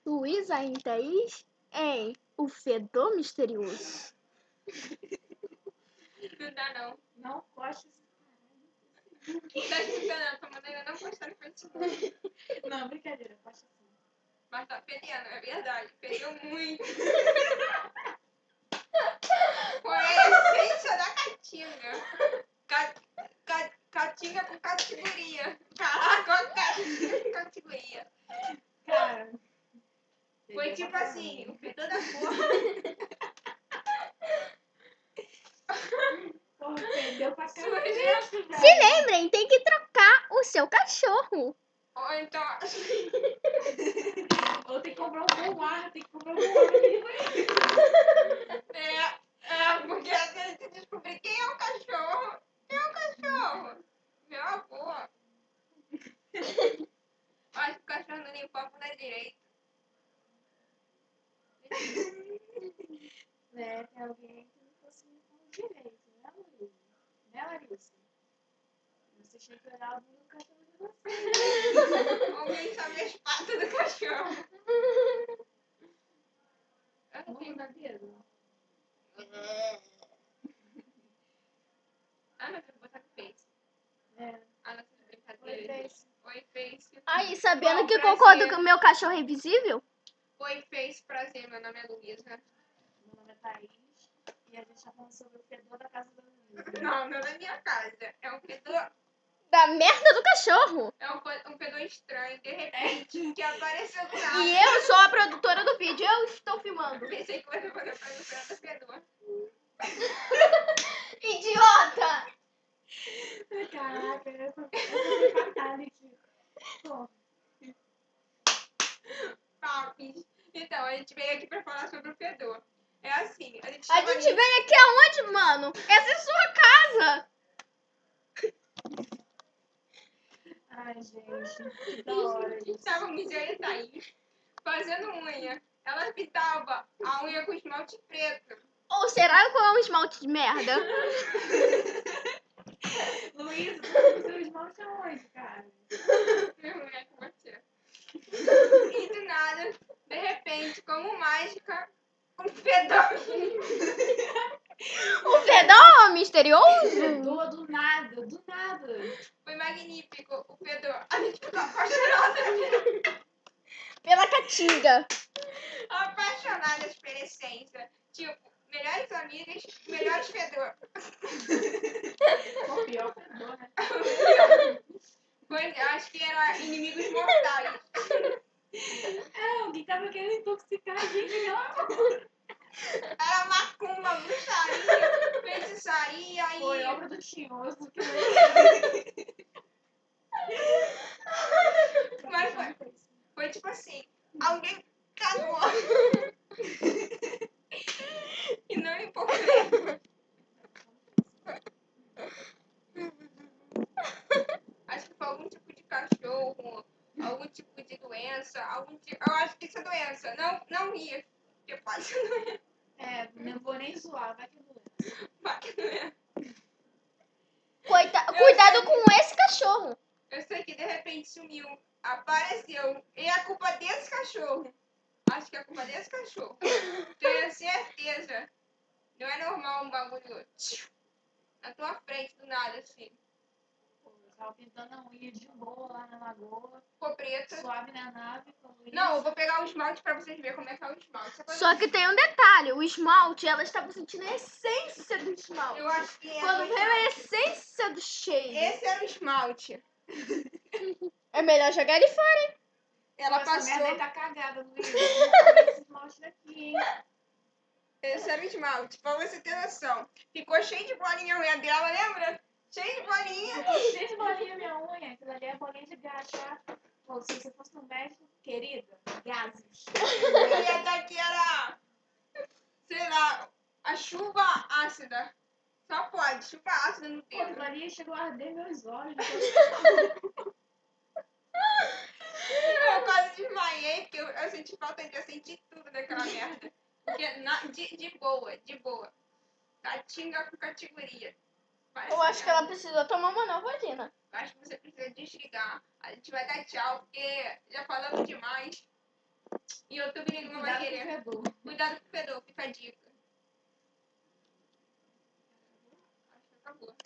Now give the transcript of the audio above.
Luísa em 10 em O Fedor Misterioso. Não dá, não. Não poste Não tá escutando, tô mandando ainda não postar no Facebook. Não, brincadeira, posta sim. Mas tá fedendo, é verdade. Fedeu muito. Foi a essência da Caatinga. Caatinga com categoria. Caraca, Caatinga com categoria. Cara. Foi tipo assim, o fedor da porra. Porra, perdeu pra Surgiu. caralho, velho. Se lembrem, tem que trocar o seu cachorro. Ou então. Ou tem que comprar um bom ar, tem que comprar um bom ar naquele banheiro. Porque às vezes você descobrir quem é o cachorro. Quem é o cachorro? Meu avô. Acho que o cachorro não limpa a bunda direito. Né, tem alguém que não conseguiu falar direito, né, Luísa? Né, Larissa? Você tinha que olhar a bunda do cachorro de você. Alguém sabe a patas do cachorro. Eu não tenho. Vamos dar dedo? Ah, não, tem que botar no Face. É. Ah, não, tem brincadeira. Oi, Face. Oi, Face. Aí, sabendo Bom, que prazer. concordo com o meu cachorro é invisível? Oi, Face, prazer. Meu nome é Luísa. Meu nome é Thaís e a gente tá falando sobre o fedor da casa da Luísa. Não, não é da minha casa. É um fedor. Da merda do cachorro. É um fedor estranho, de repente, que apareceu do nada. E eu sou a produtora do vídeo, eu estou filmando. Pensei que você fosse a produtora do fedor. Idiota! Caraca, essa foi fatality. Pô, Papis. Então, a gente veio aqui pra falar sobre o fedor. É assim, a gente A tava gente veio aqui aonde, mano? Essa é sua casa. ai, gente, que da hora isso. Estávamos eu e a Thaís fazendo unha. Ela pintava a unha com esmalte preto. Ou será que é um esmalte de merda? Luísa, você usa o esmalte aonde, cara? Minha mulher com você. E do nada, de repente, como mágica, um fedor. O fedor misterioso? Fedor do nada, do nada. Foi magnífico o fedor. A gente ficou apaixonada. Pela caatinga. Apaixonadas pela essência. Tipo, melhores amigas, melhores fedor. O pior fedor, né? Pois eu acho que eram inimigos mortais. É, alguém tava querendo intoxicar a gente, não. Era macumba, bruxaria, feitiçaria Foi e... obra do tinhoso que Mas foi tipo assim, alguém cagou. E não limpou o fedor. Acho que foi algum tipo de cachorro, algum tipo de doença, eu acho que isso é doença. Não ria, porque pode ser doença. É, não vou nem zoar, vai que doença. Vai que doença. Cuidado com esse cachorro. Eu sei que de repente sumiu, apareceu, e é a culpa desse cachorro. Acho que é a culpa desse cachorro. Tenho certeza. Não é normal um bagulho na tua frente do nada, assim. Pô, eu tava pintando a unha de boa lá na lagoa, Ficou preta. suave na nave, com o Luísa. Não, eu vou pegar o esmalte pra vocês verem como é que é o esmalte. Só que tem um detalhe, o esmalte, ela estava sentindo a essência do esmalte. Eu acho que Quando veio a essência do cheiro. esse era o esmalte. É melhor jogar ele fora, hein? Ela Essa merda aí passou. tá cagada, Luísa. Vamos comer esse esmalte daqui, hein? Esse era o esmalte, pra você ter noção. Ficou cheio de bolinha a unha dela, lembra? Cheio de bolinha. Cheio de bolinha minha unha. Aquilo ali é bolinha de gás, tá? Pô, se você fosse no médico, querida, gases. E a daqui era, sei lá, a chuva ácida. Só pode, chuva ácida no Pô, aquilo dedo. ali chegou a arder meus olhos. Eu quase desmaiei, porque eu senti falta de eu sentir tudo daquela merda. Porque de boa, de boa. Caatinga com categoria. Parece Eu acho que merda. ela precisa tomar uma Novalgina. Eu acho que você precisa desligar. A gente vai dar tchau, porque já falamos demais. E YouTube ninguém não vai Cuidado com o querer. fedor. Cuidado com o fedor, fica a dica. Acho que acabou.